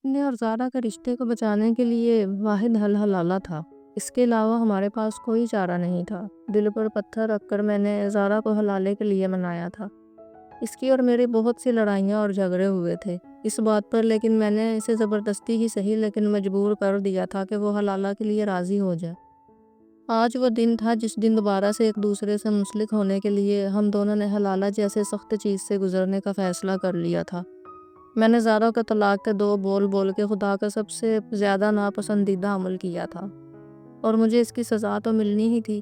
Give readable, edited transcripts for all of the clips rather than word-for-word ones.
نے اور زارا کے رشتے کو بچانے کے لیے واحد حل حلالہ تھا۔ اس کے علاوہ ہمارے پاس کوئی چارہ نہیں تھا۔ دل پر پتھر رکھ کر میں نے زارا کو حلالے کے لیے منایا تھا۔ اس کی اور میری بہت سی لڑائیاں اور جھگڑے ہوئے تھے اس بات پر، لیکن میں نے اسے زبردستی ہی صحیح لیکن مجبور کر دیا تھا کہ وہ حلالہ کے لیے راضی ہو جائے۔ آج وہ دن تھا جس دن دوبارہ سے ایک دوسرے سے منسلک ہونے کے لیے ہم دونوں نے حلالہ جیسے سخت چیز سے گزرنے کا فیصلہ کر لیا تھا۔ میں نے زارا کو طلاق کے 2 بول بول کے خدا کا سب سے زیادہ ناپسندیدہ عمل کیا تھا، اور مجھے اس کی سزا تو ملنی ہی تھی۔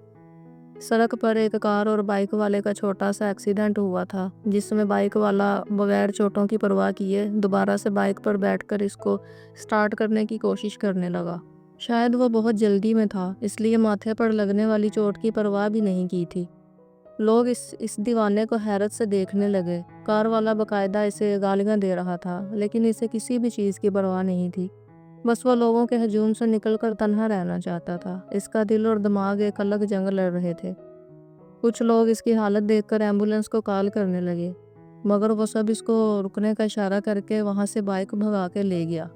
سڑک پر ایک کار اور بائک والے کا چھوٹا سا ایکسیڈنٹ ہوا تھا، جس میں بائک والا بغیر چوٹوں کی پرواہ کیے دوبارہ سے بائک پر بیٹھ کر اس کو سٹارٹ کرنے کی کوشش کرنے لگا۔ شاید وہ بہت جلدی میں تھا، اس لیے ماتھے پر لگنے والی چوٹ کی پرواہ بھی نہیں کی تھی۔ لوگ اس دیوانے کو حیرت سے دیکھنے لگے۔ کار والا باقاعدہ اسے گالیاں دے رہا تھا، لیکن اسے کسی بھی چیز کی پرواہ نہیں تھی۔ بس وہ لوگوں کے ہجوم سے نکل کر تنہا رہنا چاہتا تھا۔ اس کا دل اور دماغ ایک الگ جنگ لڑ رہے تھے۔ کچھ لوگ اس کی حالت دیکھ کر ایمبولنس کو کال کرنے لگے، مگر وہ سب اس کو رکنے کا اشارہ کر کے وہاں سے بائک بھگا کے لے گیا۔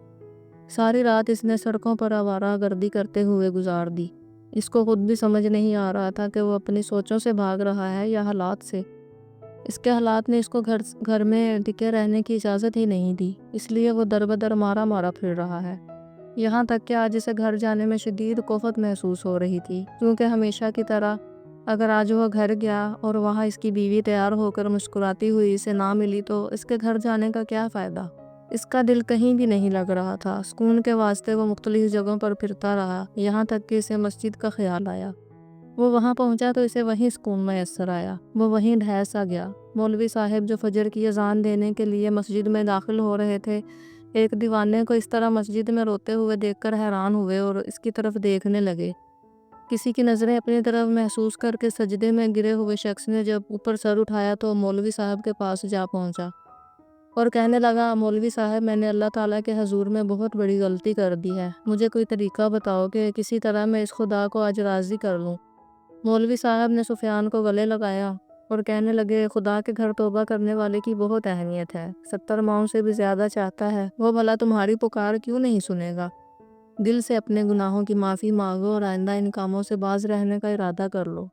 ساری رات اس نے سڑکوں پر آوارہ گردی کرتے ہوئے گزار دی۔ اس کو خود بھی سمجھ نہیں آ رہا تھا کہ وہ اپنی سوچوں سے بھاگ رہا ہے یا حالات سے۔ اس کے حالات نے اس کو گھر میں ٹکے رہنے کی اجازت ہی نہیں دی، اس لیے وہ در بدر مارا مارا پھر رہا ہے۔ یہاں تک کہ آج اسے گھر جانے میں شدید کوفت محسوس ہو رہی تھی، کیونکہ ہمیشہ کی طرح اگر آج وہ گھر گیا اور وہاں اس کی بیوی تیار ہو کر مسکراتی ہوئی اسے نہ ملی تو اس کے گھر جانے کا کیا فائدہ؟ اس کا دل کہیں بھی نہیں لگ رہا تھا۔ سکون کے واسطے وہ مختلف جگہوں پر پھرتا رہا، یہاں تک کہ اسے مسجد کا خیال آیا۔ وہ وہاں پہنچا تو اسے وہیں سکون میسر آیا۔ وہ وہیں ڈھہ سا گیا۔ مولوی صاحب جو فجر کی اذان دینے کے لیے مسجد میں داخل ہو رہے تھے، ایک دیوانے کو اس طرح مسجد میں روتے ہوئے دیکھ کر حیران ہوئے اور اس کی طرف دیکھنے لگے۔ کسی کی نظریں اپنی طرف محسوس کر کے سجدے میں گرے ہوئے شخص نے جب اوپر سر اٹھایا تو مولوی صاحب کے پاس جا پہنچا اور کہنے لگا، مولوی صاحب، میں نے اللہ تعالیٰ کے حضور میں بہت بڑی غلطی کر دی ہے۔ مجھے کوئی طریقہ بتاؤ کہ کسی طرح میں اس خدا کو آج راضی کر لوں۔ مولوی صاحب نے سفیان کو گلے لگایا اور کہنے لگے، خدا کے گھر توبہ کرنے والے کی بہت اہمیت ہے، 70 ماؤں سے بھی زیادہ چاہتا ہے۔ وہ بھلا تمہاری پکار کیوں نہیں سنے گا؟ دل سے اپنے گناہوں کی معافی مانگو اور آئندہ ان کاموں سے باز رہنے کا ارادہ کر لو۔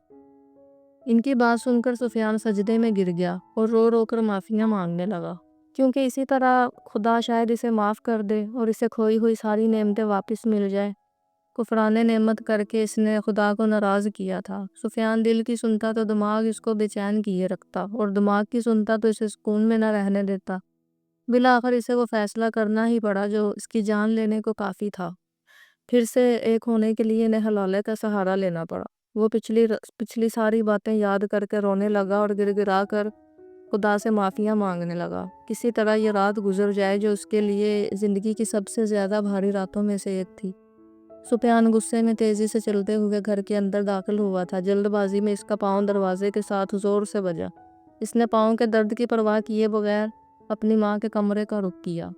ان کی بات سن کر سفیان سجدے میں گر گیا اور رو رو کر معافیاں مانگنے لگا، کیونکہ اسی طرح خدا شاید اسے معاف کر دے اور اسے کھوئی ہوئی ساری نعمتیں واپس مل جائے۔ کفران نعمت کر کے اس نے خدا کو ناراض کیا تھا۔ سفیان دل کی سنتا تو دماغ اس کو بے چین کیے رکھتا، اور دماغ کی سنتا تو اسے سکون میں نہ رہنے دیتا۔ بالآخر اسے وہ فیصلہ کرنا ہی پڑا جو اس کی جان لینے کو کافی تھا۔ پھر سے ایک ہونے کے لیے انہیں حلالے کا سہارا لینا پڑا۔ وہ پچھلی ساری باتیں یاد کر کے رونے لگا اور گر گرا کر خدا سے معافیاں مانگنے لگا۔ کسی طرح یہ رات گزر جائے جو اس کے لیے زندگی کی سب سے زیادہ بھاری راتوں میں سے ایک تھی۔ سفیان غصے میں تیزی سے چلتے ہوئے گھر کے اندر داخل ہوا تھا۔ جلد بازی میں اس کا پاؤں دروازے کے ساتھ زور سے بجا۔ اس نے پاؤں کے درد کی پرواہ کیے بغیر اپنی ماں کے کمرے کا رخ کیا۔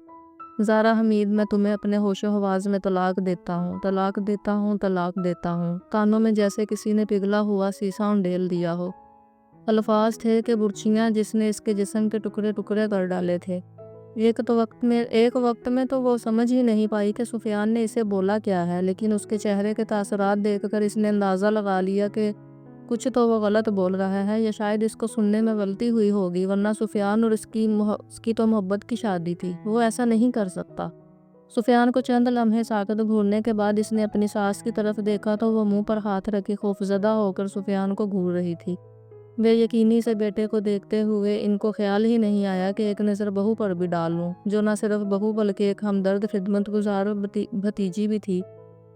زارا حمید، میں تمہیں اپنے ہوش و حواس میں طلاق دیتا ہوں، طلاق دیتا ہوں، طلاق دیتا ہوں۔ کانوں میں جیسے کسی نے پگھلا ہوا سیسا انڈیل دیا ہو۔ الفاظ تھے کہ برچیاں جس نے اس کے جسم کے ٹکڑے ٹکڑے کر ڈالے تھے۔ ایک وقت میں تو وہ سمجھ ہی نہیں پائی کہ سفیان نے اسے بولا کیا ہے، لیکن اس کے چہرے کے تاثرات دیکھ کر اس نے اندازہ لگا لیا کہ کچھ تو وہ غلط بول رہا ہے، یا شاید اس کو سننے میں غلطی ہوئی ہوگی، ورنہ سفیان اور اس کی تو محبت کی شادی تھی، وہ ایسا نہیں کر سکتا۔ سفیان کو چند لمحے ساکت گھورنے کے بعد اس نے اپنی ساس کی طرف دیکھا تو وہ منہ پر ہاتھ رکھے خوفزدہ ہو کر سفیان کو گھور رہی تھی۔ بے یقینی سے بیٹے کو دیکھتے ہوئے ان کو خیال ہی نہیں آیا کہ ایک نظر بہو پر بھی ڈال لوں، جو نہ صرف بہو بلکہ ایک ہمدرد خدمت گزار بھتیجی بھی تھی،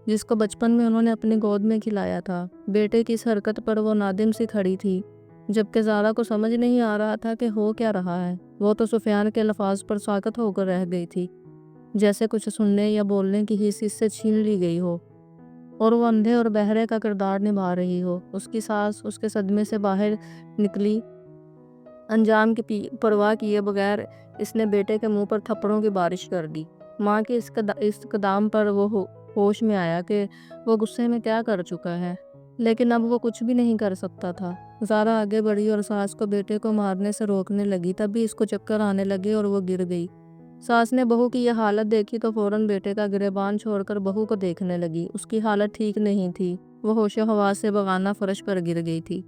جس کو بچپن میں انہوں نے اپنی گود میں کھلایا تھا۔ بیٹے کی اس حرکت پر وہ نادم سی کھڑی تھی، جبکہ زارا کو سمجھ نہیں آ رہا تھا کہ ہو کیا رہا ہے۔ وہ تو سفیان کے الفاظ پر ساکت ہو کر رہ گئی تھی، جیسے کچھ سننے یا بولنے کی حس اس سے چھین لی گئی ہو اور وہ اندھے اور بہرے کا کردار نبھا رہی ہو۔ اس کی سانس اس کے صدمے سے باہر نکلی۔ انجام کی پرواہ کیے بغیر اس نے بیٹے کے منہ پر تھپڑوں کی بارش کر دی۔ ماں کے اس قدام پر وہ ہوش میں آیا کہ وہ غصے میں کیا کر چکا ہے، لیکن اب وہ کچھ بھی نہیں کر سکتا تھا۔ زارا آگے بڑھی اور ساس کو بیٹے کو مارنے سے روکنے لگی، تب بھی اس کو چکر آنے لگے اور وہ گر گئی۔ ساس نے بہو کی یہ حالت دیکھی تو فوراً بیٹے کا گریبان چھوڑ کر بہو کو دیکھنے لگی۔ اس کی حالت ٹھیک نہیں تھی، وہ ہوش و حواس سے بغانہ فرش پر گر گئی تھی۔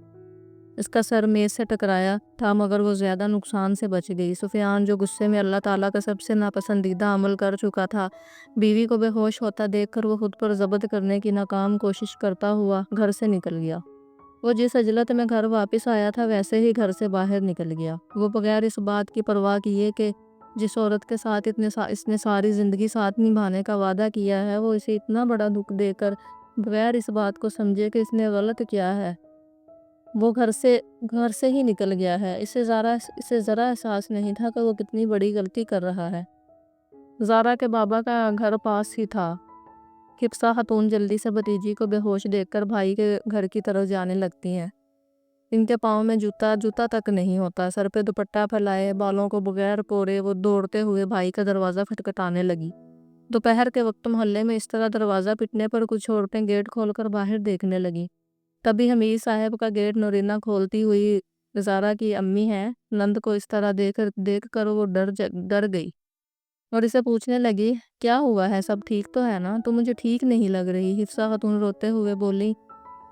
اس کا سر میز سے ٹکرایا تھا مگر وہ زیادہ نقصان سے بچ گئی۔ سفیان جو غصے میں اللہ تعالیٰ کا سب سے ناپسندیدہ عمل کر چکا تھا، بیوی کو بے ہوش ہوتا دیکھ کر وہ خود پر ضبط کرنے کی ناکام کوشش کرتا ہوا گھر سے نکل گیا۔ وہ جس عجلت میں گھر واپس آیا تھا ویسے ہی گھر سے باہر نکل گیا۔ وہ بغیر اس بات کی پرواہ کیے کہ جس عورت کے ساتھ اس نے ساری زندگی ساتھ نبھانے کا وعدہ کیا ہے وہ اسے اتنا بڑا دکھ دے کر بغیر اس بات کو سمجھے کہ اس نے غلط کیا ہے وہ گھر سے ہی نکل گیا ہے۔ اسے ذرا احساس نہیں تھا کہ وہ کتنی بڑی غلطی کر رہا ہے۔ زارا کے بابا کا گھر پاس ہی تھا۔ حفصہ خاتون جلدی سے بھتیجی کو بے ہوش دیکھ کر بھائی کے گھر کی طرف جانے لگتی ہیں۔ ان کے پاؤں میں جوتا تک نہیں ہوتا، سر پہ دوپٹہ پھیلائے، بالوں کو بغیر پورے وہ دوڑتے ہوئے بھائی کا دروازہ کھٹکھٹانے لگی۔ دوپہر کے وقت محلے میں اس طرح دروازہ پٹنے پر کچھ عورتیں گیٹ کھول کر باہر دیکھنے لگی۔ تبھی حمید صاحب کا گیٹ نورینہ کھولتی ہوئی زارا کی امی ہے نند کو اس طرح دیکھ کر وہ ڈر گئی اور اسے پوچھنے لگی کیا ہوا ہے، سب ٹھیک تو ہے نا؟ تو مجھے ٹھیک نہیں لگ رہی، حفصہ خاتون روتے ہوئے بولی۔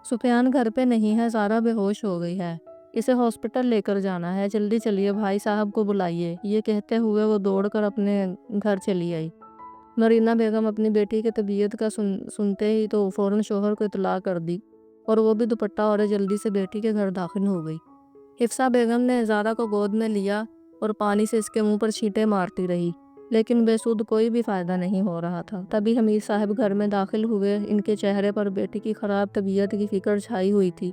سفیان گھر پہ نہیں ہے، زارا بے ہوش ہو گئی ہے، اسے ہاسپٹل لے کر جانا ہے، جلدی چلیے، بھائی صاحب کو بلائیے۔ یہ کہتے ہوئے وہ دوڑ کر اپنے گھر چلی آئی۔ نورینہ بیگم اپنی بیٹی کی طبیعت کا سنتے ہی تو فوراً شوہر کو اطلاع کر دی اور وہ بھی دوپٹہ اوڑھے جلدی سے بیٹی کے گھر داخل ہو گئی۔ حفصہ بیگم نے زارا کو گود میں لیا اور پانی سے اس کے منہ پر چھینٹے مارتی رہی لیکن بے سود کوئی بھی فائدہ نہیں ہو رہا تھا۔ تبھی حمید صاحب گھر میں داخل ہوئے، ان کے چہرے پر بیٹی کی خراب طبیعت کی فکر چھائی ہوئی تھی۔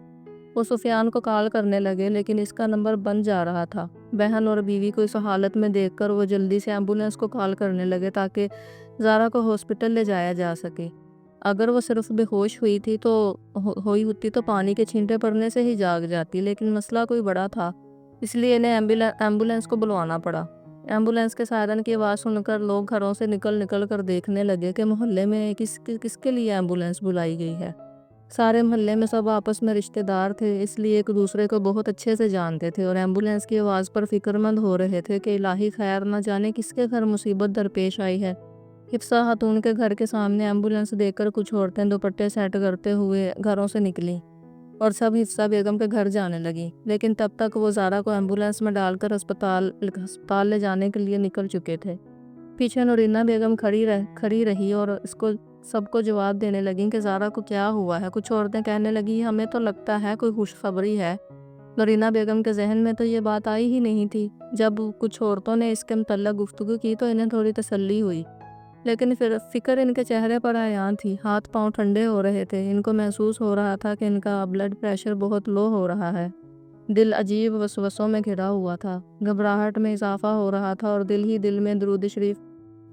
وہ سفیان کو کال کرنے لگے لیکن اس کا نمبر بند جا رہا تھا۔ بہن اور بیوی کو اس حالت میں دیکھ کر وہ جلدی سے ایمبولینس کو کال کرنے لگے تاکہ زارا کو ہاسپٹل لے جایا جا سکے۔ اگر وہ صرف بے ہوش ہوئی ہوتی تو پانی کے چھینٹے پڑنے سے ہی جاگ جاتی، لیکن مسئلہ کوئی بڑا تھا، اس لیے انہیں ایمبولینس کو بلوانا پڑا۔ ایمبولینس کے سائرن کی آواز سن کر لوگ گھروں سے نکل کر دیکھنے لگے کہ محلے میں کس کے لیے ایمبولینس بلائی گئی ہے۔ سارے محلے میں سب آپس میں رشتہ دار تھے، اس لیے ایک دوسرے کو بہت اچھے سے جانتے تھے اور ایمبولینس کی آواز پر فکر مند ہو رہے تھے کہ الہی خیر، نہ جانے کس کے گھر مصیبت درپیش آئی ہے۔ حفصہ خاتون کے گھر کے سامنے ایمبولینس دیکھ کر کچھ عورتیں دوپٹے سیٹ کرتے ہوئے گھروں سے نکلیں اور سب حفصہ بیگم کے گھر جانے لگیں، لیکن تب تک وہ زارا کو ایمبولینس میں ڈال کر ہسپتال لے جانے کے لیے نکل چکے تھے۔ پیچھے نورینہ بیگم کھڑی رہی اور سب کو جواب دینے لگیں کہ زارا کو کیا ہوا ہے۔ کچھ عورتیں کہنے لگی ہمیں تو لگتا ہے کوئی خوشخبری ہے۔ نورینہ بیگم کے ذہن میں تو یہ بات آئی ہی نہیں تھی۔ جب کچھ عورتوں نے اس کے متعلق گفتگو کی تو انہیں تھوڑی تسلی ہوئی، لیکن فکر ان کے چہرے پر عیاں تھی، ہاتھ پاؤں ٹھنڈے ہو رہے تھے، ان کو محسوس ہو رہا تھا کہ ان کا بلڈ پریشر بہت لو ہو رہا ہے۔ دل عجیب وسوسوں میں گھرا ہوا تھا، گھبراہٹ میں اضافہ ہو رہا تھا اور دل میں درود شریف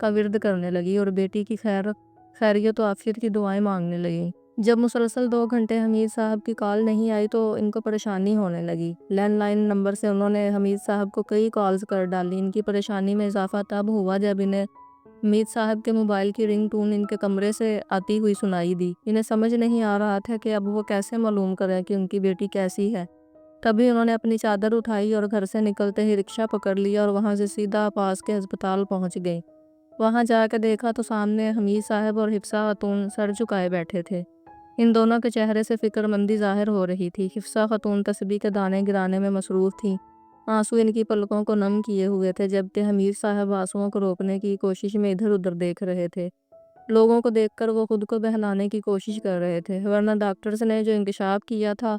کا ورد کرنے لگی اور بیٹی کی خیریت و عافیت کی دعائیں مانگنے لگی۔ جب مسلسل 2 گھنٹے حمید صاحب کی کال نہیں آئی تو ان کو پریشانی ہونے لگی۔ لینڈ لائن نمبر سے انہوں نے حمید صاحب کو کئی کالز کر ڈالی۔ ان کی پریشانی میں اضافہ تب ہوا جب انہیں حمید صاحب کے موبائل کی رنگ ٹون ان کے کمرے سے آتی ہوئی سنائی دی۔ انہیں سمجھ نہیں آ رہا تھا کہ اب وہ کیسے معلوم کریں کہ ان کی بیٹی کیسی ہے۔ تبھی انہوں نے اپنی چادر اٹھائی اور گھر سے نکلتے ہی رکشہ پکڑ لیا اور وہاں سے سیدھا پاس کے ہسپتال پہنچ گئی۔ وہاں جا کے دیکھا تو سامنے حمید صاحب اور حفصہ خاتون سر جھکائے بیٹھے تھے۔ ان دونوں کے چہرے سے فکر مندی ظاہر ہو رہی تھی۔ حفصہ خاتون تسبیح کے دانے گرانے میں مصروف تھیں، آنسو ان کی پلکوں کو نم کیے ہوئے تھے، جبکہ حمید صاحب آنسوؤں کو روکنے کی کوشش میں ادھر ادھر دیکھ رہے تھے۔ لوگوں کو دیکھ کر وہ خود کو بہلانے کی کوشش کر رہے تھے، ورنہ ڈاکٹرز نے جو انکشاف کیا تھا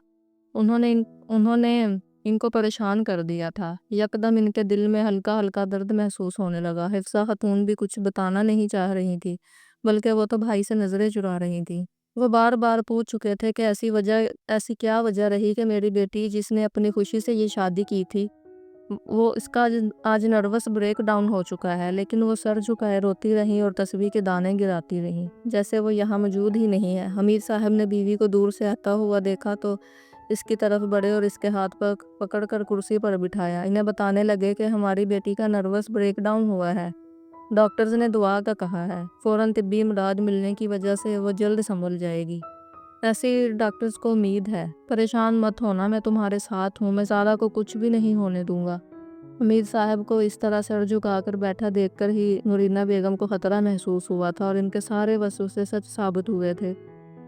انہوں نے ان کو پریشان کر دیا تھا۔ یکدم ان کے دل میں ہلکا ہلکا درد محسوس ہونے لگا۔ حفصہ خاتون بھی کچھ بتانا نہیں چاہ رہی تھی، بلکہ وہ تو بھائی سے نظریں چرا رہی تھی۔ وہ بار بار پوچھ چکے تھے کہ ایسی کیا وجہ رہی کہ میری بیٹی جس نے اپنی خوشی سے یہ شادی کی تھی وہ اس کا آج نروس بریک ڈاؤن ہو چکا ہے، لیکن وہ سر جھکائے روتی رہیں اور تسبیح کے دانے گراتی رہیں جیسے وہ یہاں موجود ہی نہیں ہے۔ حمید صاحب نے بیوی کو دور سے آتا ہوا دیکھا تو اس کی طرف بڑھے اور اس کے ہاتھ پر پکڑ کر کرسی پر بٹھایا۔ انہیں بتانے لگے کہ ہماری بیٹی کا نروس بریک ڈاؤن ہوا ہے، ڈاکٹرز نے دعا کا کہا ہے، فوراً طبی امداد ملنے کی وجہ سے وہ جلد سنبھل جائے گی، ایسی ڈاکٹرز کو امید ہے۔ پریشان مت ہونا، میں تمہارے ساتھ ہوں، میں زارا کو کچھ بھی نہیں ہونے دوں گا۔ حمید صاحب کو اس طرح سر جھکا کر بیٹھا دیکھ کر ہی نورینہ بیگم کو خطرہ محسوس ہوا تھا اور ان کے سارے وسوسے سچ ثابت ہوئے تھے۔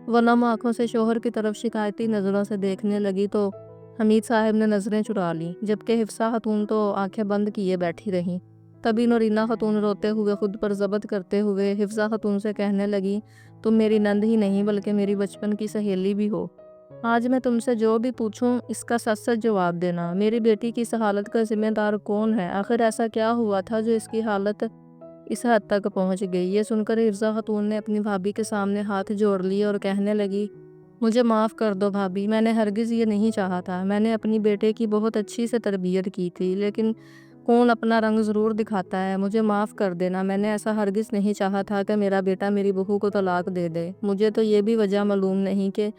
وہ نم آنکھوں سے شوہر کی طرف شکایتی نظروں سے دیکھنے لگی تو حمید صاحب نے نظریں چرا لیں، جبکہ حفصہ خاتون تو آنکھیں بند کیے بیٹھی رہیں۔ تبھی نورینہ خاتون روتے ہوئے خود پر ضبط کرتے ہوئے حفصہ خاتون سے کہنے لگی، تم میری نند ہی نہیں بلکہ میری بچپن کی سہیلی بھی ہو۔ آج میں تم سے جو بھی پوچھوں اس کا سچ سچ جواب دینا۔ میری بیٹی کی اس حالت کا ذمہ دار کون ہے؟ آخر ایسا کیا ہوا تھا جو اس کی حالت اس حد تک پہنچ گئی؟ یہ سن کر حفصہ خاتون نے اپنی بھابھی کے سامنے ہاتھ جوڑ لیے اور کہنے لگی، مجھے معاف کر دو بھابھی، میں نے ہرگز یہ نہیں چاہا تھا۔ میں نے اپنی بیٹے کی بہت اچھی سے تربیت کی تھی، لیکن کون اپنا رنگ ضرور دکھاتا ہے۔ مجھے معاف کر دینا، میں نے ایسا ہرگز نہیں چاہا تھا کہ میرا بیٹا میری بہو کو طلاق دے دے۔ مجھے تو یہ بھی وجہ معلوم نہیں کہ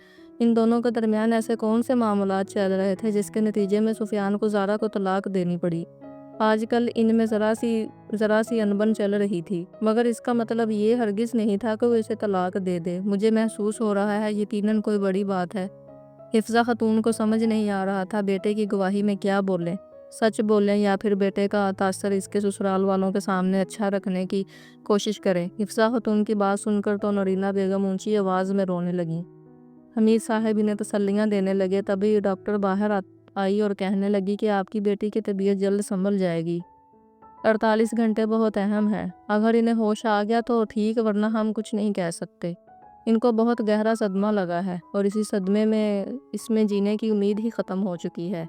ان دونوں کے درمیان ایسے کون سے معاملات چل رہے تھے جس کے نتیجے میں سفیان کو زارا کو طلاق دینی پڑی۔ آج کل ان میں ذرا سی انبن چل رہی تھی، مگر اس کا مطلب یہ ہرگز نہیں تھا کہ وہ اسے طلاق دے دے۔ مجھے محسوس ہو رہا ہے یقیناً کوئی بڑی بات ہے۔ حفصہ خاتون کو سمجھ نہیں آ رہا تھا بیٹے کی گواہی میں کیا بولیں، سچ بولیں یا پھر بیٹے کا تاثر اس کے سسرال والوں کے سامنے اچھا رکھنے کی کوشش کریں۔ حفصہ خاتون کی بات سن کر تو نورینہ بیگم اونچی آواز میں رونے لگیں۔ حمید صاحب انہیں تسلیاں دینے لگے۔ تبھی ڈاکٹر باہر آئی اور کہنے لگی کہ آپ کی بیٹی کی طبیعت جلد سنبھل جائے گی۔ 48 گھنٹے بہت اہم ہے، اگر انہیں ہوش آ گیا تو ٹھیک، ورنہ ہم کچھ نہیں کہہ سکتے۔ ان کو بہت گہرا صدمہ لگا ہے اور اسی صدمے میں اس میں جینے کی امید ہی ختم ہو چکی ہے۔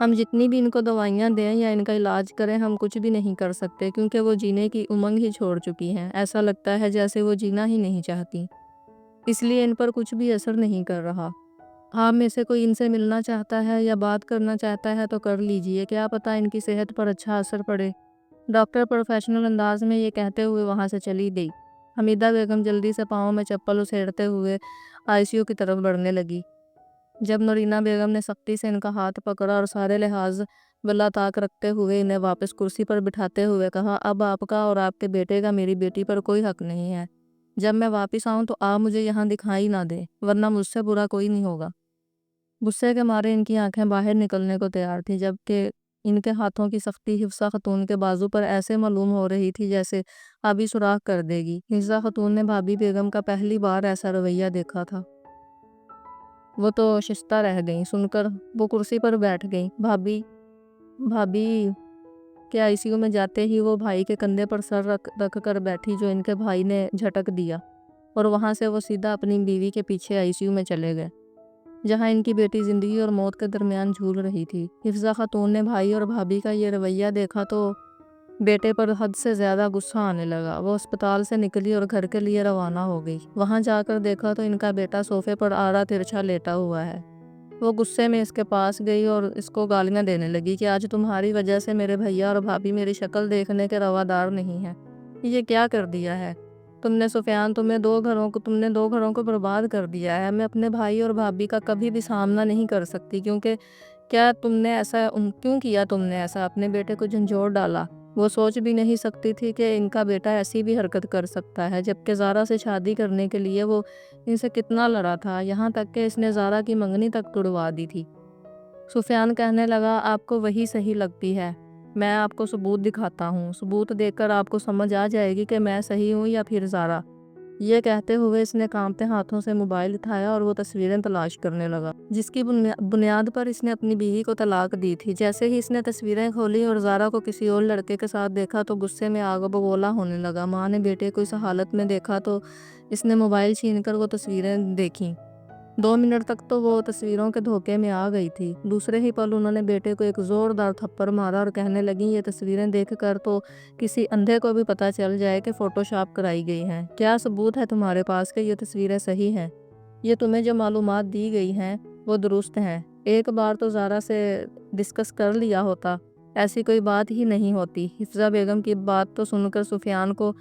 ہم جتنی بھی ان کو دوائیاں دیں یا ان کا علاج کریں ہم کچھ بھی نہیں کر سکتے، کیونکہ وہ جینے کی امنگ ہی چھوڑ چکی ہیں۔ ایسا لگتا ہے جیسے وہ جینا ہی نہیں چاہتی، اس لیے ان پر کچھ بھی اثر نہیں کر رہا۔ آپ میں سے کوئی ان سے ملنا چاہتا ہے یا بات کرنا چاہتا ہے تو کر لیجئے، کیا پتہ ان کی صحت پر اچھا اثر پڑے۔ ڈاکٹر پروفیشنل انداز میں یہ کہتے ہوئے وہاں سے چلی گئی۔ حمیدہ بیگم جلدی سے پاؤں میں چپل اسیڑتے ہوئے ICU کی طرف بڑھنے لگی۔ جب نورینہ بیگم نے سختی سے ان کا ہاتھ پکڑا اور سارے لحاظ بلا طاق رکھتے ہوئے انہیں واپس کرسی پر بٹھاتے ہوئے کہا، اب آپ کا اور آپ کے بیٹے کا میری بیٹی پر کوئی حق نہیں ہے۔ جب میں واپس آؤں تو آپ مجھے یہاں دکھائی نہ دیں، ورنہ مجھ سے برا کوئی نہیں ہوگا۔ غصے کے مارے ان کی آنکھیں باہر نکلنے کو تیار تھیں، جبکہ ان کے ہاتھوں کی سختی حفصہ خاتون کے بازو پر ایسے معلوم ہو رہی تھی جیسے ابھی سوراخ کر دے گی۔ حفصہ خاتون نے بھابھی بیگم کا پہلی بار ایسا رویہ دیکھا تھا۔ وہ تو شستہ رہ گئیں، سن کر وہ کرسی پر بیٹھ گئیں۔ بھابھی کے ICU میں جاتے ہی وہ بھائی کے کندھے پر سر رکھ کر بیٹھی، جو ان کے بھائی نے جھٹک دیا، اور وہاں سے وہ سیدھا اپنی بیوی کے پیچھے ICU میں چلے گئے، جہاں ان کی بیٹی زندگی اور موت کے درمیان جھول رہی تھی۔ حفصہ خاتون نے بھائی اور بھابھی کا یہ رویہ دیکھا تو بیٹے پر حد سے زیادہ غصہ آنے لگا۔ وہ اسپتال سے نکلی اور گھر کے لیے روانہ ہو گئی۔ وہاں جا کر دیکھا تو ان کا بیٹا صوفے پر آڑا ترچھا لیٹا ہوا ہے۔ وہ غصے میں اس کے پاس گئی اور اس کو گالیاں دینے لگی کہ آج تمہاری وجہ سے میرے بھیا اور بھابھی میری شکل دیکھنے کے روادار نہیں ہیں۔ یہ کیا کر دیا ہے تم نے سفیان؟ تم نے دو گھروں کو برباد کر دیا ہے۔ میں اپنے بھائی اور بھابھی کا کبھی بھی سامنا نہیں کر سکتی، کیوں کیا تم نے ایسا اپنے بیٹے کو جھنجھوڑ ڈالا؟ وہ سوچ بھی نہیں سکتی تھی کہ ان کا بیٹا ایسی بھی حرکت کر سکتا ہے، جبکہ زارا سے شادی کرنے کے لیے وہ ان سے کتنا لڑا تھا، یہاں تک کہ اس نے زارا کی منگنی تک توڑوا دی تھی۔ سفیان کہنے لگا، آپ کو وہی صحیح لگتی ہے، میں آپ کو ثبوت دکھاتا ہوں، ثبوت دیکھ کر آپ کو سمجھ آ جائے گی کہ میں صحیح ہوں یا پھر زارا۔ یہ کہتے ہوئے اس نے کانپتے ہاتھوں سے موبائل اٹھایا اور وہ تصویریں تلاش کرنے لگا جس کی بنیاد پر اس نے اپنی بیوی کو طلاق دی تھی۔ جیسے ہی اس نے تصویریں کھولی اور زارا کو کسی اور لڑکے کے ساتھ دیکھا تو غصے میں آگ بگولا ہونے لگا۔ ماں نے بیٹے کو اس حالت میں دیکھا تو اس نے موبائل چھین کر وہ تصویریں دیکھیں۔ 2 منٹ تک تو وہ تصویروں کے دھوکے میں آ گئی تھی۔ دوسرے ہی پل انہوں نے بیٹے کو ایک زوردار تھپڑ مارا اور کہنے لگیں، یہ تصویریں دیکھ کر تو کسی اندھے کو بھی پتہ چل جائے کہ فوٹو شاپ کرائی گئی ہیں۔ کیا ثبوت ہے تمہارے پاس کہ یہ تصویریں صحیح ہیں؟ یہ تمہیں جو معلومات دی گئی ہیں وہ درست ہیں؟ ایک بار تو زارا سے ڈسکس کر لیا ہوتا، ایسی کوئی بات ہی نہیں ہوتی۔ حفصہ بیگم کی بات تو سن کر سفیان کو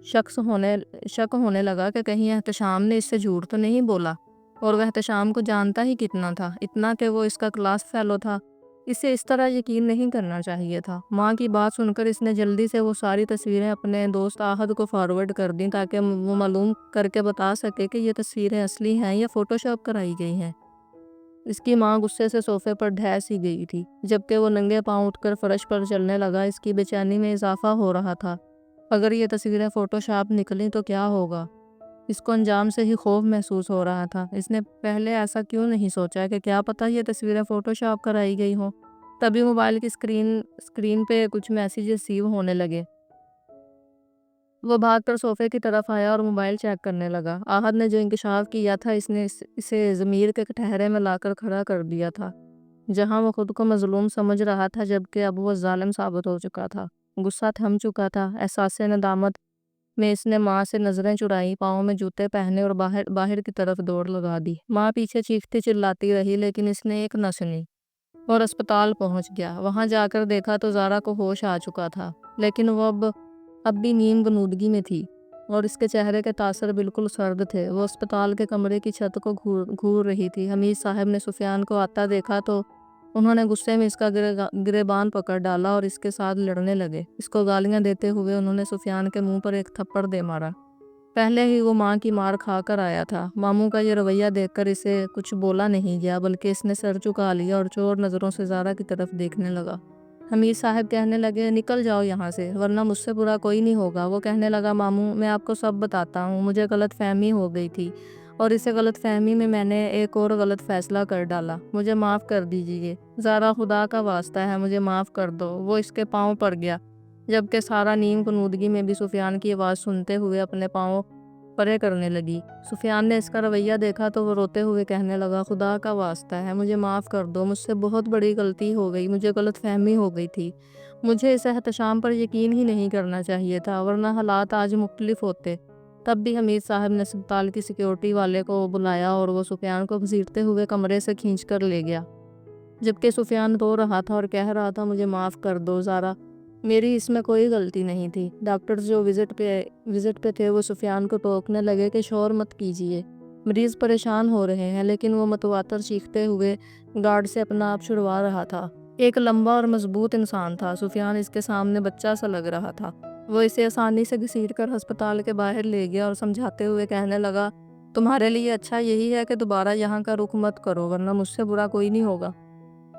شک ہونے لگا کہ کہیں احتشام نے اس سے جھوٹ تو نہیں بولا، اور وہ احتشام کو جانتا ہی کتنا تھا، اتنا کہ وہ اس کا کلاس فیلو تھا۔ اسے اس طرح یقین نہیں کرنا چاہیے تھا۔ ماں کی بات سن کر اس نے جلدی سے وہ ساری تصویریں اپنے دوست آحد کو فارورڈ کر دیں تاکہ وہ معلوم کر کے بتا سکے کہ یہ تصویریں اصلی ہیں یا فوٹو شاپ کرائی گئی ہیں۔ اس کی ماں غصے سے صوفے پر ڈھہ سی گئی تھی، جبکہ وہ ننگے پاؤں اٹھ کر فرش پر چلنے لگا۔ اس کی بے چینی میں اضافہ ہو رہا تھا۔ اگر یہ تصویریں فوٹو شاپ نکلیں تو کیا ہوگا؟ اس کو انجام سے ہی خوف محسوس ہو رہا تھا۔ اس نے پہلے ایسا کیوں نہیں سوچا کہ کیا پتہ یہ تصویریں فوٹو شاپ کرائی گئی ہوں؟ تبھی موبائل کی اسکرین پہ کچھ میسیجز ریسیو ہونے لگے۔ وہ بھاگ کر صوفے کی طرف آیا اور موبائل چیک کرنے لگا۔ آہد نے جو انکشاف کیا تھا اس نے اسے ضمیر کے کٹہرے میں لا کر کھڑا کر دیا تھا، جہاں وہ خود کو مظلوم سمجھ رہا تھا جبکہ اب وہ ظالم ثابت ہو چکا تھا۔ غصہ تھم چکا تھا۔ احساس ندامت میں اس نے ماں سے نظریں چرائیں، پاؤں میں جوتے پہنے اور باہر کی طرف دوڑ لگا دی۔ ماں پیچھے چیختی چلاتی رہی لیکن اس نے ایک نہ سنی اور اسپتال پہنچ گیا۔ وہاں جا کر دیکھا تو زارا کو ہوش آ چکا تھا، لیکن وہ اب بھی نیند غنودگی میں تھی اور اس کے چہرے کے تاثر بالکل سرد تھے۔ وہ اسپتال کے کمرے کی چھت کو گھور رہی تھی۔ حمید صاحب نے سفیان کو آتا دیکھا تو انہوں نے غصے میں اس کا گریبان پکڑ ڈالا اور اس کے ساتھ لڑنے لگے۔ اس کو گالیاں دیتے ہوئے انہوں نے سفیان کے منہ پر ایک تھپڑ دے مارا۔ پہلے ہی وہ ماں کی مار کھا کر آیا تھا۔ ماموں کا یہ رویہ دیکھ کر اسے کچھ بولا نہیں گیا، بلکہ اس نے سر جھکا لیا اور چور نظروں سے زارا کی طرف دیکھنے لگا۔ حمید صاحب کہنے لگے، نکل جاؤ یہاں سے ورنہ مجھ سے برا کوئی نہیں ہوگا۔ وہ کہنے لگا، ماموں میں آپ کو سب بتاتا ہوں، مجھے غلط فہمی ہو گئی تھی اور اسے غلط فہمی میں نے ایک اور غلط فیصلہ کر ڈالا، مجھے معاف کر دیجیے۔ زارا، خدا کا واسطہ ہے مجھے معاف کر دو۔ وہ اس کے پاؤں پڑ گیا، جبکہ سارا نیم غنودگی میں بھی سفیان کی آواز سنتے ہوئے اپنے پاؤں پرے کرنے لگی۔ سفیان نے اس کا رویہ دیکھا تو وہ روتے ہوئے کہنے لگا، خدا کا واسطہ ہے مجھے معاف کر دو، مجھ سے بہت بڑی غلطی ہو گئی، مجھے غلط فہمی ہو گئی تھی، مجھے اس احتشام پر یقین ہی نہیں کرنا چاہیے تھا، ورنہ حالات آج مختلف ہوتے۔ تب بھی حمید صاحب نے اسپتال کی سیکیورٹی والے کو بلایا اور وہ سفیان کو گھسیٹتے ہوئے کمرے سے کھینچ کر لے گیا، جبکہ سفیان رو رہا تھا اور کہہ رہا تھا، مجھے معاف کر دو زارا، میری اس میں کوئی غلطی نہیں تھی۔ ڈاکٹرز جو وزٹ پہ تھے وہ سفیان کو ٹوکنے لگے کہ شور مت کیجیے، مریض پریشان ہو رہے ہیں، لیکن وہ متواتر چیختے ہوئے گارڈ سے اپنا آپ چھڑوا رہا تھا۔ ایک لمبا اور مضبوط انسان تھا۔ سفیان اس کے سامنے بچہ سا لگ رہا تھا۔ وہ اسے آسانی سے گھسیٹ کر ہسپتال کے باہر لے گیا اور سمجھاتے ہوئے کہنے لگا، تمہارے لیے اچھا یہی ہے کہ دوبارہ یہاں کا رخ مت کرو ورنہ مجھ سے برا کوئی نہیں ہوگا،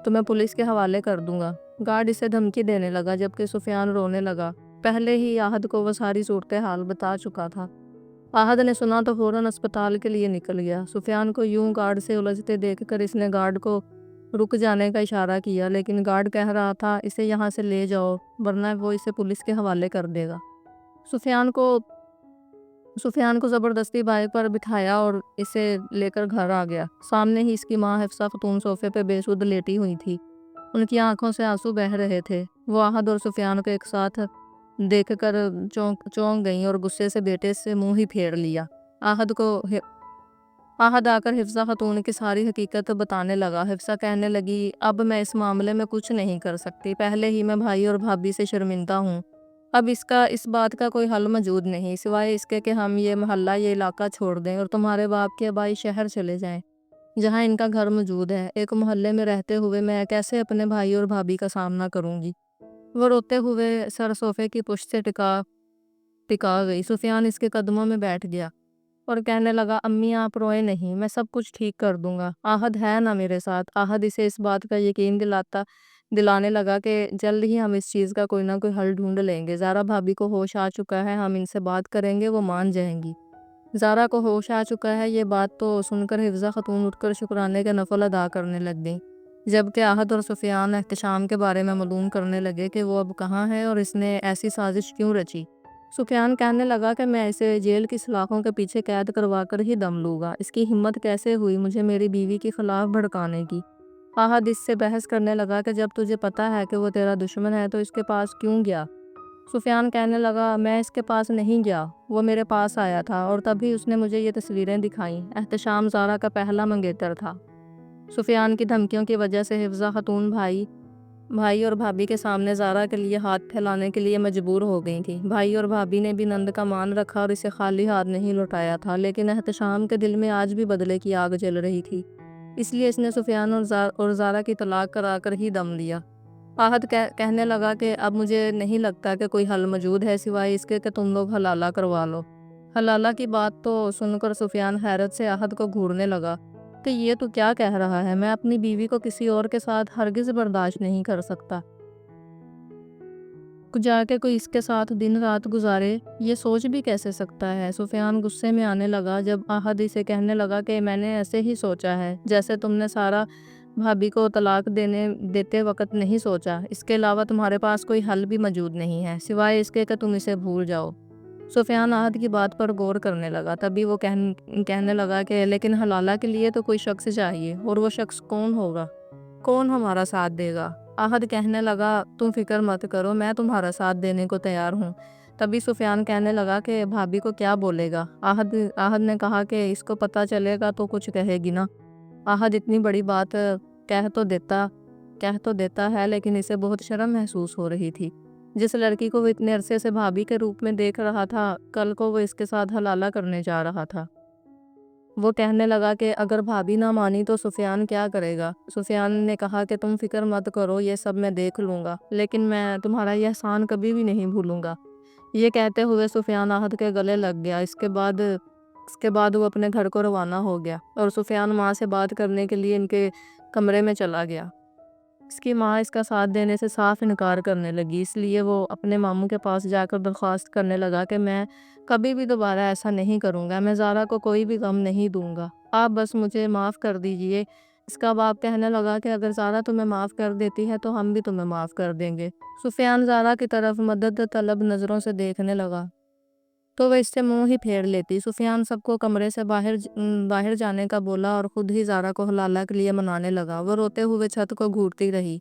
تمہیں پولیس کے حوالے کر دوں گا۔ گارڈ اسے دھمکی دینے لگا جبکہ سفیان رونے لگا۔ پہلے ہی آہد کو وہ ساری صورتحال بتا چکا تھا۔ آہد نے سنا تو فوراً اسپتال کے لیے نکل گیا۔ سفیان کو یوں گارڈ سے الجھتے دیکھ کر اس نے گارڈ کو رک جانے کا اشارہ کیا، لیکن گارڈ کہہ رہا تھا، اسے یہاں سے لے جاؤ ورنہ وہ اسے پولیس کے حوالے کر دے گا۔ سفیان کو زبردستی بائک پر بٹھایا اور اسے لے کر گھر آ گیا۔ سامنے ہی اس کی ماں حفصہ خاتون صوفے پہ بے سدھ لیٹی ہوئی تھی۔ ان کی آنکھوں سے آنسو بہہ رہے تھے۔ وہ آہد اور سفیان کو ایک ساتھ دیکھ کر چونک گئیں اور غصے سے بیٹے سے منہ ہی پھیر لیا۔ آہد آ کر حفصہ خاتون کی ساری حقیقت بتانے لگا۔ حفصہ کہنے لگی، اب میں اس معاملے میں کچھ نہیں کر سکتی، پہلے ہی میں بھائی اور بھابھی سے شرمندہ ہوں، اب اس بات کا کوئی حل موجود نہیں سوائے اس کے کہ ہم یہ محلہ یہ علاقہ چھوڑ دیں اور تمہارے باپ کے آبائی شہر چلے جائیں جہاں ان کا گھر موجود ہے۔ ایک محلے میں رہتے ہوئے میں کیسے اپنے بھائی اور بھابھی کا سامنا کروں گی؟ وہ روتے ہوئے سر صوفے کی پشت سے ٹکا گئی۔ سفیان اس کے قدموں میں بیٹھ گیا اور کہنے لگا، امی آپ روئے نہیں، میں سب کچھ ٹھیک کر دوں گا، آہد ہے نا میرے ساتھ۔ آہد اسے اس بات کا یقین دلانے لگا کہ جلد ہی ہم اس چیز کا کوئی نہ کوئی حل ڈھونڈ لیں گے۔ زارا بھابھی کو ہوش آ چکا ہے، ہم ان سے بات کریں گے، وہ مان جائیں گی۔ زارا کو ہوش آ چکا ہے، یہ بات تو سن کر حفصہ خاتون اٹھ کر شکرانے کے نفل ادا کرنے لگ گئیں، جبکہ آہد اور سفیان احتشام کے بارے میں معلوم کرنے لگے کہ وہ اب کہاں ہے اور اس نے ایسی سازش کیوں رچی۔ سفیان کہنے لگا کہ میں اسے جیل کی سلاخوں کے پیچھے قید کروا کر ہی دم لوں گا، اس کی ہمت کیسے ہوئی مجھے میری بیوی کے خلاف بھڑکانے کی۔ آہد اس سے بحث کرنے لگا کہ جب تجھے پتا ہے کہ وہ تیرا دشمن ہے تو اس کے پاس کیوں گیا؟ سفیان کہنے لگا، میں اس کے پاس نہیں گیا، وہ میرے پاس آیا تھا اور تبھی اس نے مجھے یہ تصویریں دکھائیں۔ احتشام زارا کا پہلا منگیتر تھا۔ سفیان کی دھمکیوں کی وجہ سے حفصہ خاتون بھائی اور بھابھی کے سامنے زارا کے لیے ہاتھ پھیلانے کے لیے مجبور ہو گئی تھی۔ بھائی اور بھابھی نے بھی نند کا مان رکھا اور اسے خالی ہاتھ نہیں لوٹایا تھا، لیکن احتشام کے دل میں آج بھی بدلے کی آگ جل رہی تھی، اس لیے اس نے سفیان اور زارا کی طلاق کرا کر ہی دم لیا۔ آہد کہنے لگا کہ اب مجھے نہیں لگتا کہ کوئی حل موجود ہے سوائے اس کے کہ تم لوگ حلالہ کروا لو۔ حلالہ کی بات تو سن کر سفیان حیرت سے آہد کو گھورنے لگا۔ کہ یہ تو کیا کہہ رہا ہے، میں اپنی بیوی کو کسی اور کے ساتھ ہرگز برداشت نہیں کر سکتا۔ جا کے کوئی اس کے ساتھ دن رات گزارے، یہ سوچ بھی کیسے سکتا ہے؟ سفیان غصے میں آنے لگا جب احد اسے کہنے لگا کہ میں نے ایسے ہی سوچا ہے جیسے تم نے سارا بھابی کو طلاق دیتے وقت نہیں سوچا۔ اس کے علاوہ تمہارے پاس کوئی حل بھی موجود نہیں ہے سوائے اس کے کہ تم اسے بھول جاؤ۔ سفیان احد کی بات پر غور کرنے لگا، تبھی وہ کہنے لگا کہ لیکن حلالہ کے لیے تو کوئی شخص چاہیے، اور وہ شخص کون ہوگا؟ کون ہمارا ساتھ دے گا؟ احد کہنے لگا تم فکر مت کرو، میں تمہارا ساتھ دینے کو تیار ہوں۔ تبھی سفیان کہنے لگا کہ بھابی کو کیا بولے گا؟ احد نے کہا کہ اس کو پتہ چلے گا تو کچھ کہے گی نا۔ احد اتنی بڑی بات کہہ تو دیتا ہے، لیکن اسے بہت شرم محسوس ہو رہی تھی۔ جس لڑکی کو وہ اتنے عرصے سے بھابی کے روپ میں دیکھ رہا تھا، کل کو وہ اس کے ساتھ حلالہ کرنے جا رہا تھا۔ وہ کہنے لگا کہ اگر بھابی نہ مانی تو سفیان کیا کرے گا؟ سفیان نے کہا کہ تم فکر مت کرو، یہ سب میں دیکھ لوں گا، لیکن میں تمہارا یہ احسان کبھی بھی نہیں بھولوں گا۔ یہ کہتے ہوئے سفیان احد کے گلے لگ گیا۔ اس کے بعد وہ اپنے گھر کو روانہ ہو گیا اور سفیان ماں سے بات کرنے کے لیے ان کے کمرے میں چلا گیا۔ اس کی ماں اس کا ساتھ دینے سے صاف انکار کرنے لگی، اس لیے وہ اپنے ماموں کے پاس جا کر درخواست کرنے لگا کہ میں کبھی بھی دوبارہ ایسا نہیں کروں گا، میں زارا کو کوئی بھی غم نہیں دوں گا، آپ بس مجھے معاف کر دیجئے۔ اس کا باپ کہنے لگا کہ اگر زارا تمہیں معاف کر دیتی ہے تو ہم بھی تمہیں معاف کر دیں گے۔ سفیان زارا کی طرف مدد طلب نظروں سے دیکھنے لگا تو وہ اس سے منہ ہی پھیر لیتی۔ سفیان سب کو کمرے سے باہر جانے کا بولا اور خود ہی زارا کو حلالہ کے لیے منانے لگا۔ وہ روتے ہوئے چھت کو گھورتی رہی،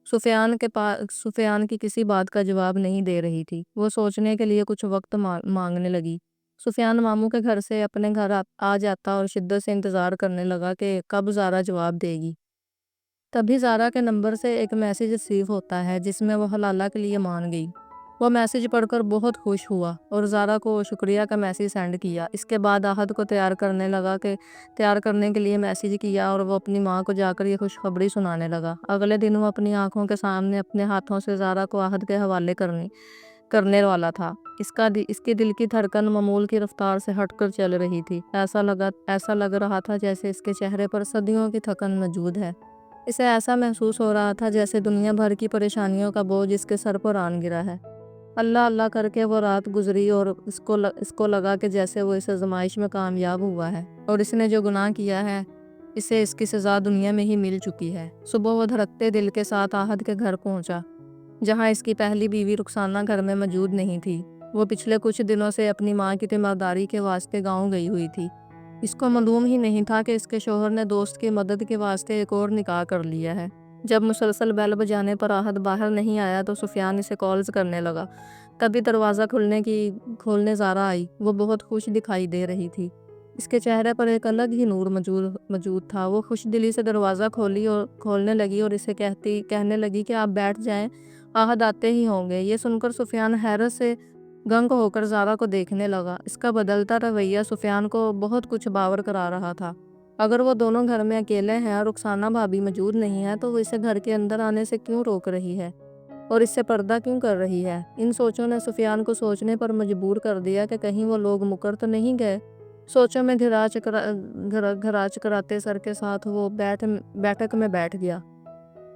سفیان کی کسی بات کا جواب نہیں دے رہی تھی۔ وہ سوچنے کے لیے کچھ وقت مانگنے لگی۔ سفیان ماموں کے گھر سے اپنے گھر آ جاتا اور شدت سے انتظار کرنے لگا کہ کب زارا جواب دے گی۔ تبھی زارا کے نمبر سے ایک میسج ریسیو ہوتا ہے جس میں وہ حلالہ کے لیے مان گئی۔ وہ میسج پڑھ کر بہت خوش ہوا اور زارا کو شکریہ کا میسج سینڈ کیا۔ اس کے بعد احد کو تیار کرنے کے لیے میسج کیا اور وہ اپنی ماں کو جا کر یہ خوشخبری سنانے لگا۔ اگلے دن وہ اپنی آنکھوں کے سامنے اپنے ہاتھوں سے زارا کو احد کے حوالے کرنے والا تھا۔ اس کی دل کی دھڑکن معمول کی رفتار سے ہٹ کر چل رہی تھی۔ ایسا لگ رہا تھا جیسے اس کے چہرے پر صدیوں کی تھکن موجود ہے۔ اسے ایسا محسوس ہو رہا تھا جیسے دنیا بھر کی پریشانیوں کا بوجھ اس کے سر پر آن گرا ہے۔ اللہ اللہ کر کے وہ رات گزری اور اس کو لگا کہ جیسے وہ اس آزمائش میں کامیاب ہوا ہے اور اس نے جو گناہ کیا ہے اسے اس کی سزا دنیا میں ہی مل چکی ہے۔ صبح وہ دھڑکتے دل کے ساتھ احد کے گھر پہنچا، جہاں اس کی پہلی بیوی رخسانہ گھر میں موجود نہیں تھی۔ وہ پچھلے کچھ دنوں سے اپنی ماں کی تیمارداری کے واسطے گاؤں گئی ہوئی تھی۔ اس کو معلوم ہی نہیں تھا کہ اس کے شوہر نے دوست کی مدد کے واسطے ایک اور نکاح کر لیا ہے۔ جب مسلسل بیل بجانے پر احد باہر نہیں آیا تو سفیان اسے کالز کرنے لگا۔ تبھی دروازہ کھولنے زارا آئی۔ وہ بہت خوش دکھائی دے رہی تھی، اس کے چہرے پر ایک الگ ہی نور موجود تھا۔ وہ خوش دلی سے دروازہ کھولنے لگی اور اسے کہنے لگی کہ آپ بیٹھ جائیں، احد آتے ہی ہوں گے۔ یہ سن کر سفیان حیرت سے گنگ ہو کر زارا کو دیکھنے لگا۔ اس کا بدلتا رویہ سفیان کو بہت کچھ باور کرا رہا تھا۔ اگر وہ دونوں گھر میں اکیلے ہیں اور رخسانہ بھابی موجود نہیں ہے تو وہ اسے گھر کے اندر آنے سے کیوں روک رہی ہے اور اس سے پردہ کیوں کر رہی ہے؟ ان سوچوں نے سفیان کو سوچنے پر مجبور کر دیا کہ کہیں وہ لوگ مکر تو نہیں گئے۔ سوچوں میں گھراچ کراتے سر کے ساتھ وہ بیٹھک میں بیٹھ گیا۔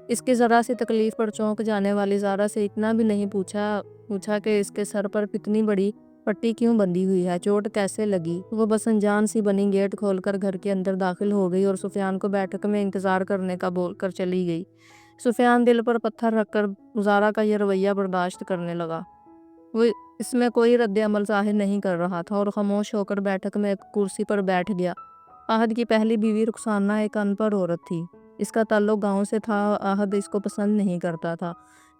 اس کی ذرا سی تکلیف پر چونک جانے والی زارا سے اتنا بھی نہیں پوچھا کہ اس کے سر پر اتنی بڑی پٹی کیوں بندھی ہوئی ہے، چوٹ کیسے لگی۔ وہ بس انجان سی بنی گیٹ کھول کر گھر کے اندر داخل ہو گئی اور سفیان کو بیٹھک میں انتظار کرنے کا بول کر چلی گئی۔ سفیان دل پر پتھر رکھ کر زارا کا یہ رویہ برداشت کرنے لگا۔ وہ اس میں کوئی رد عمل ظاہر نہیں کر رہا تھا اور خاموش ہو کر بیٹھک میں ایک کرسی پر بیٹھ گیا۔ احد کی پہلی بیوی رخسانہ ایک ان پڑھ عورت تھی۔ اس کا تعلق گاؤں سے تھا۔ احد اس کو پسند نہیں کرتا تھا،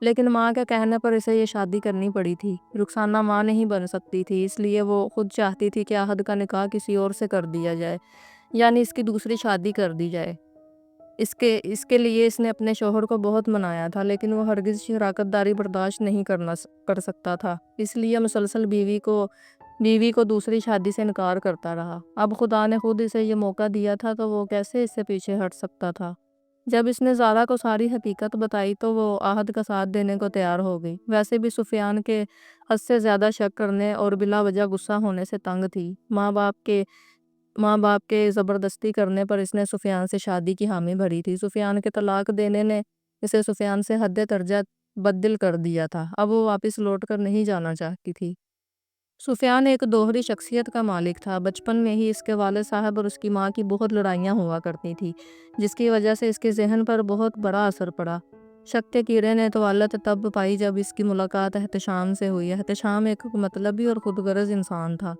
لیکن ماں کے کہنے پر اسے یہ شادی کرنی پڑی تھی۔ رخسانہ ماں نہیں بن سکتی تھی، اس لیے وہ خود چاہتی تھی کہ احد کا نکاح کسی اور سے کر دیا جائے، یعنی اس کی دوسری شادی کر دی جائے۔ اس کے لیے اس نے اپنے شوہر کو بہت منایا تھا، لیکن وہ ہرگز شراکت داری برداشت نہیں کر سکتا تھا، اس لیے مسلسل بیوی کو دوسری شادی سے انکار کرتا رہا۔ اب خدا نے خود اسے یہ موقع دیا تھا تو وہ کیسے اس سے پیچھے ہٹ سکتا تھا؟ جب اس نے زارا کو ساری حقیقت بتائی تو وہ احد کا ساتھ دینے کو تیار ہو گئی۔ ویسے بھی سفیان کے حد سے زیادہ شک کرنے اور بلا وجہ غصہ ہونے سے تنگ تھی۔ ماں باپ کے زبردستی کرنے پر اس نے سفیان سے شادی کی حامی بھری تھی۔ سفیان کے طلاق دینے نے اسے سفیان سے حد درجہ بددل کر دیا تھا۔ اب وہ واپس لوٹ کر نہیں جانا چاہتی تھی۔ سفیان ایک دوہری شخصیت کا مالک تھا۔ بچپن میں ہی اس کے والد صاحب اور اس کی ماں کی بہت لڑائیاں ہوا کرتی تھی، جس کی وجہ سے اس کے ذہن پر بہت بڑا اثر پڑا۔ شک کے کیڑے نے توالت تب پائی جب اس کی ملاقات احتشام سے ہوئی۔ احتشام ایک مطلبی اور خود غرض انسان تھا۔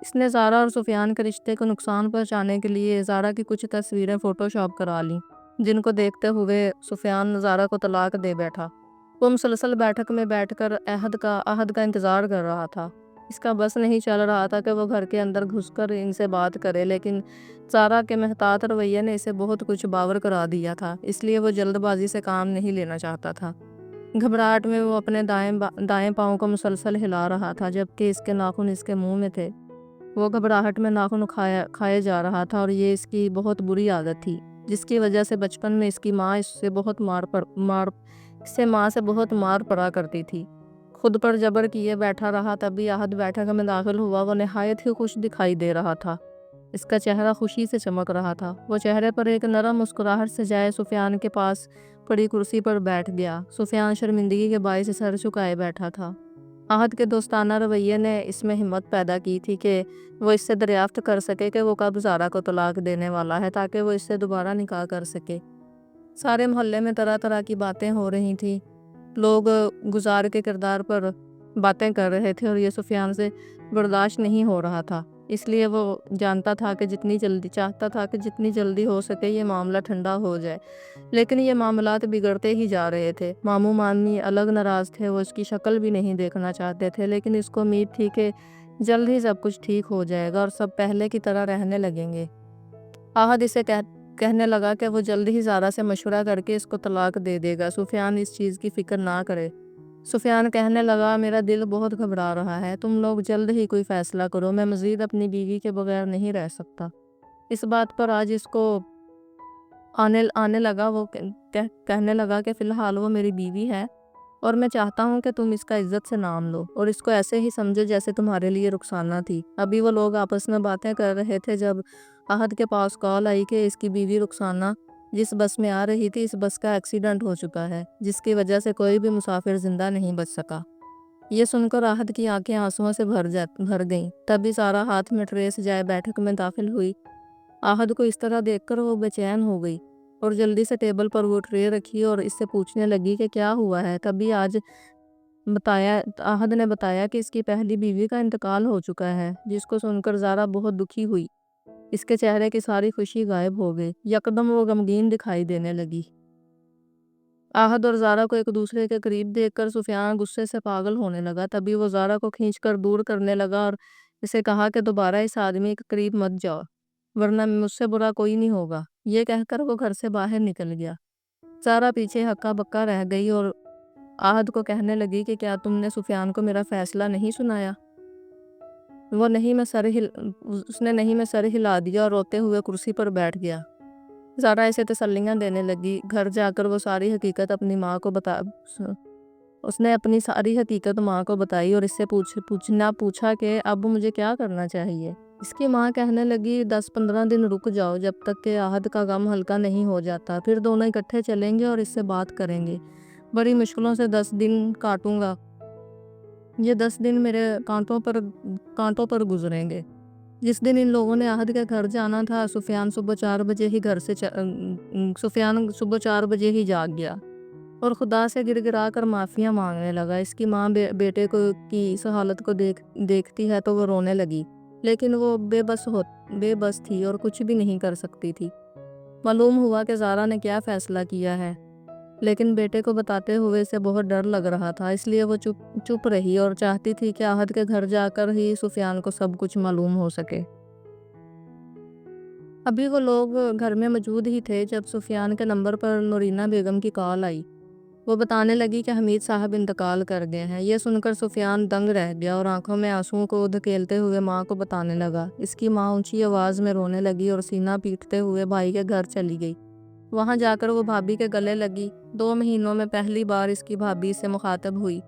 اس نے زارا اور سفیان کے رشتے کو نقصان پہنچانے کے لیے زارا کی کچھ تصویریں فوٹو شاپ کرا لیں، جن کو دیکھتے ہوئے سفیان زارا کو طلاق دے بیٹھا۔ وہ مسلسل بیٹھک میں بیٹھ کر عہد کا انتظار کر رہا تھا۔ اس کا بس نہیں چل رہا تھا کہ وہ گھر کے اندر گھس کر ان سے بات کرے، لیکن زارا کے محتاط رویے نے اسے بہت کچھ باور کرا دیا تھا، اس لیے وہ جلد بازی سے کام نہیں لینا چاہتا تھا۔ گھبراہٹ میں وہ اپنے دائیں پاؤں کو مسلسل ہلا رہا تھا، جبکہ اس کے ناخن اس کے منہ میں تھے۔ وہ گھبراہٹ میں ناخن کھائے جا رہا تھا اور یہ اس کی بہت بری عادت تھی، جس کی وجہ سے بچپن میں اس کی ماں اس سے بہت مار پڑا کرتی تھی۔ خود پر جبر کیے بیٹھا رہا، تب بھی عہد بیٹھک میں داخل ہوا۔ وہ نہایت ہی خوش دکھائی دے رہا تھا۔ اس کا چہرہ خوشی سے چمک رہا تھا۔ وہ چہرے پر ایک نرم مسکراہٹ سے جائے سفیان کے پاس پڑی کرسی پر بیٹھ گیا۔ سفیان شرمندگی کے باعث سر جھکائے بیٹھا تھا۔ عہد کے دوستانہ رویے نے اس میں ہمت پیدا کی تھی کہ وہ اس سے دریافت کر سکے کہ وہ کب زارا کو طلاق دینے والا ہے، تاکہ وہ اس سے دوبارہ نکاح کر سکے۔ سارے محلے میں طرح طرح کی باتیں ہو رہی تھیں۔ لوگ گزار کے کردار پر باتیں کر رہے تھے اور یہ سفیان سے برداشت نہیں ہو رہا تھا، اس لیے وہ چاہتا تھا کہ جتنی جلدی ہو سکے یہ معاملہ ٹھنڈا ہو جائے، لیکن یہ معاملات بگڑتے ہی جا رہے تھے۔ ماموں مامی الگ ناراض تھے، وہ اس کی شکل بھی نہیں دیکھنا چاہتے تھے، لیکن اس کو امید تھی کہ جلد ہی سب کچھ ٹھیک ہو جائے گا اور سب پہلے کی طرح رہنے لگیں گے۔ عہد اسے کہنے لگا کہ وہ جلد ہی زارا سے مشورہ کر کے اس کو طلاق دے دے گا، سفیان اس چیز کی فکر نہ کرے۔ سفیان کہنے لگا، میرا دل بہت گھبرا رہا ہے، تم لوگ جلد ہی کوئی فیصلہ کرو، میں مزید اپنی بیوی کے بغیر نہیں رہ سکتا۔ اس بات پر آج اس کو آنے لگا۔ وہ کہنے لگا کہ فی الحال وہ میری بیوی ہے اور میں چاہتا ہوں کہ تم اس کا عزت سے نام لو اور اس کو ایسے ہی سمجھو جیسے تمہارے لیے رخسانہ تھی۔ ابھی وہ لوگ آپس میں باتیں کر رہے تھے جب عہد کے پاس کال آئی کہ اس کی بیوی رخسانہ جس بس میں آ رہی تھی، اس بس کا ایکسیڈنٹ ہو چکا ہے، جس کی وجہ سے کوئی بھی مسافر زندہ نہیں بچ سکا۔ یہ سن کر عہد کی آنکھیں آنسوؤں سے بھر گئیں۔ تبھی سارا ہاتھ میں ٹرے سے جائے بیٹھک میں داخل ہوئی۔ عہد کو اس طرح دیکھ کر وہ بے چین ہو گئی اور جلدی سے ٹیبل پر وہ ٹرے رکھی اور اس سے پوچھنے لگی کہ کیا ہوا ہے۔ تبھی عہد نے بتایا کہ اس کی پہلی بیوی کا انتقال ہو چکا ہے، جس کو سن کر زارا بہت دکھی ہوئی۔ اس کے چہرے کی ساری خوشی غائب ہو گئی، یکدم وہ غمگین دکھائی دینے لگی۔ عہد اور زارا کو ایک دوسرے کے قریب دیکھ کر سفیان غصے سے پاگل ہونے لگا۔ تبھی وہ زارا کو کھینچ کر دور کرنے لگا اور اسے کہا کہ دوبارہ اس آدمی کے قریب مت جاؤ، ورنہ مجھ سے برا کوئی نہیں ہوگا۔ یہ کہہ کر وہ گھر سے باہر نکل گیا۔ زارا پیچھے ہکا بکا رہ گئی اور عہد کو کہنے لگی کہ کیا تم نے سفیان کو میرا فیصلہ نہیں سنایا؟ اس نے نہیں میں سر ہلا دیا اور روتے ہوئے کرسی پر بیٹھ گیا۔ زارا اسے تسلیاں دینے لگی۔ گھر جا کر وہ ساری حقیقت اس نے اپنی ساری حقیقت ماں کو بتائی اور اس سے پوچھا کہ اب مجھے کیا کرنا چاہیے۔ اس کی ماں کہنے لگی 10-15 دن رک جاؤ، جب تک کہ عہد کا غم ہلکا نہیں ہو جاتا، پھر دونوں اکٹھے چلیں گے اور اس سے بات کریں گے۔ بڑی مشکلوں سے 10 دن کاٹوں گا، یہ 10 دن میرے کانٹوں پر گزریں گے۔ جس دن ان لوگوں نے عہد کے گھر جانا تھا، سفیان صبح 4 بجے ہی جاگ گیا اور خدا سے گر گرا کر معافیاں مانگنے لگا۔ اس کی ماں بیٹے کی اس حالت کو دیکھتی ہے تو وہ رونے لگی، لیکن وہ بے بس تھی اور کچھ بھی نہیں کر سکتی تھی۔ معلوم ہوا کہ زارا نے کیا فیصلہ کیا ہے، لیکن بیٹے کو بتاتے ہوئے اسے بہت ڈر لگ رہا تھا، اس لیے وہ چپ رہی اور چاہتی تھی کہ عہد کے گھر جا کر ہی سفیان کو سب کچھ معلوم ہو سکے۔ ابھی وہ لوگ گھر میں موجود ہی تھے جب سفیان کے نمبر پر نورینہ بیگم کی کال آئی۔ وہ بتانے لگی کہ حمید صاحب انتقال کر گئے ہیں۔ یہ سن کر سفیان دنگ رہ گیا اور آنکھوں میں آنسوؤں کو دھکیلتے ہوئے ماں کو بتانے لگا۔ اس کی ماں اونچی آواز میں رونے لگی اور سینہ پیٹتے ہوئے بھائی کے گھر چلی گئی۔ وہاں جا کر وہ بھابھی کے گلے لگی۔ 2 مہینوں میں پہلی بار اس کی بھابھی سے مخاطب ہوئی۔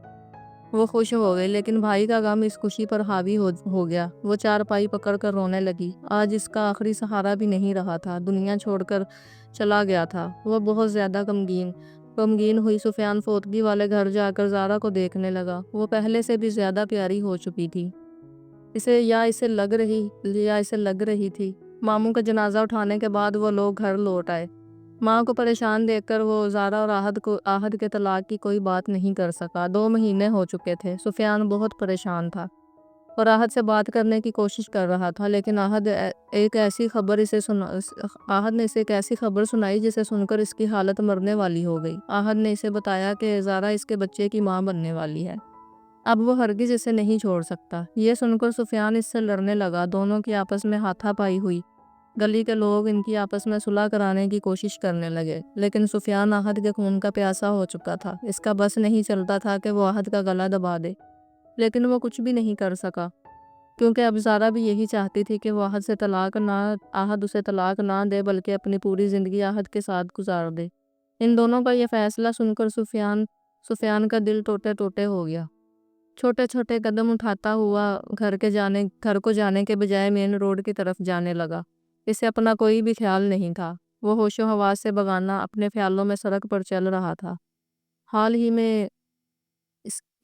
وہ خوش ہو گئی، لیکن بھائی کا غم اس خوشی پر حاوی ہو گیا۔ وہ چارپائی پکڑ کر رونے لگی۔ آج اس کا آخری سہارا بھی نہیں رہا تھا، دنیا چھوڑ کر چلا گیا تھا۔ وہ بہت زیادہ غمگین ہوئی۔ سفیان فوتگی والے گھر جا کر زارا کو دیکھنے لگا۔ وہ پہلے سے بھی زیادہ پیاری ہو چکی تھی۔ اسے لگ رہی تھی۔ ماموں کا جنازہ اٹھانے کے بعد وہ لوگ گھر لوٹ آئے۔ ماں کو پریشان دیکھ کر وہ زارا اور آہد کے طلاق کی کوئی بات نہیں کر سکا۔ 2 مہینے ہو چکے تھے۔ سفیان بہت پریشان تھا اور آہد سے بات کرنے کی کوشش کر رہا تھا، لیکن آہد نے ایک ایسی خبر سنائی جسے سن کر اس کی حالت مرنے والی ہو گئی۔ آہد نے اسے بتایا کہ زارا اس کے بچے کی ماں بننے والی ہے۔ اب وہ ہرگز اسے نہیں چھوڑ سکتا۔ یہ سن کر سفیان اس سے لڑنے لگا۔ دونوں کی آپس میں ہاتھا پائی ہوئی۔ گلی کے لوگ ان کی آپس میں صلح کرانے کی کوشش کرنے لگے، لیکن سفیان آہد کے خون کا پیاسا ہو چکا تھا۔ اس کا بس نہیں چلتا تھا کہ وہ آہد کا گلا دبا دے، لیکن وہ کچھ بھی نہیں کر سکا، کیونکہ اب زارا بھی یہی چاہتی تھی کہ وہ آہد اسے طلاق نہ دے بلکہ اپنی پوری زندگی آہد کے ساتھ گزار دے۔ ان دونوں کا یہ فیصلہ سن کر سفیان کا دل ٹوٹے ٹوٹے ہو گیا۔ چھوٹے چھوٹے قدم اٹھاتا ہوا گھر کو جانے کے بجائے مین روڈ کی طرف جانے لگا۔ اسے اپنا کوئی بھی خیال نہیں تھا۔ وہ ہوش و حواس سے بغانہ اپنے خیالوں میں سڑک پر چل رہا تھا۔ حال ہی میں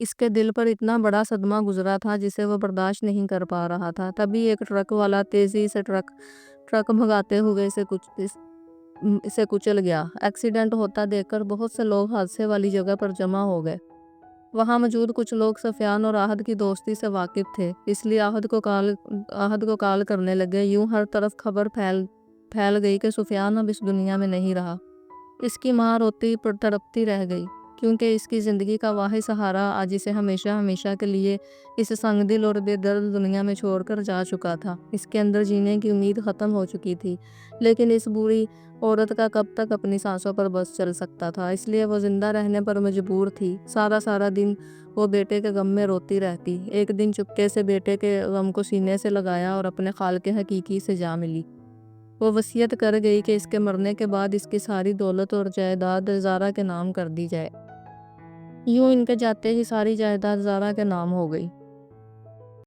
اس کے دل پر اتنا بڑا صدمہ گزرا تھا جسے وہ برداشت نہیں کر پا رہا تھا۔ تبھی ایک ٹرک والا تیزی سے ٹرک بھگاتے ہوئے اسے کچل گیا۔ ایکسیڈنٹ ہوتا دیکھ کر بہت سے لوگ حادثے والی جگہ پر جمع ہو گئے۔ وہاں موجود کچھ لوگ سفیان اور آہد کی دوستی سے واقف تھے، اس لیے آہد کو کال کرنے لگے۔ یوں ہر طرف خبر پھیل گئی کہ سفیان اب اس دنیا میں نہیں رہا۔ اس کی ماں روتی تڑپتی رہ گئی، کیونکہ اس کی زندگی کا واحد سہارا آج اسے ہمیشہ کے لیے اس سنگ دل اور بے درد دنیا میں چھوڑ کر جا چکا تھا۔ اس کے اندر جینے کی امید ختم ہو چکی تھی، لیکن اس بوڑھی عورت کا کب تک اپنی سانسوں پر بس چل سکتا تھا، اس لیے وہ زندہ رہنے پر مجبور تھی۔ سارا دن وہ بیٹے کے غم میں روتی رہتی۔ ایک دن چپکے سے بیٹے کے غم کو سینے سے لگایا اور اپنے خالق حقیقی سے جا ملی۔ وہ وصیت کر گئی کہ اس کے مرنے کے بعد اس کی ساری دولت اور جائیداد زارا کے نام کر دی جائے۔ یوں ان کے جاتے ہی ساری جائیداد زارا کے نام ہو گئی۔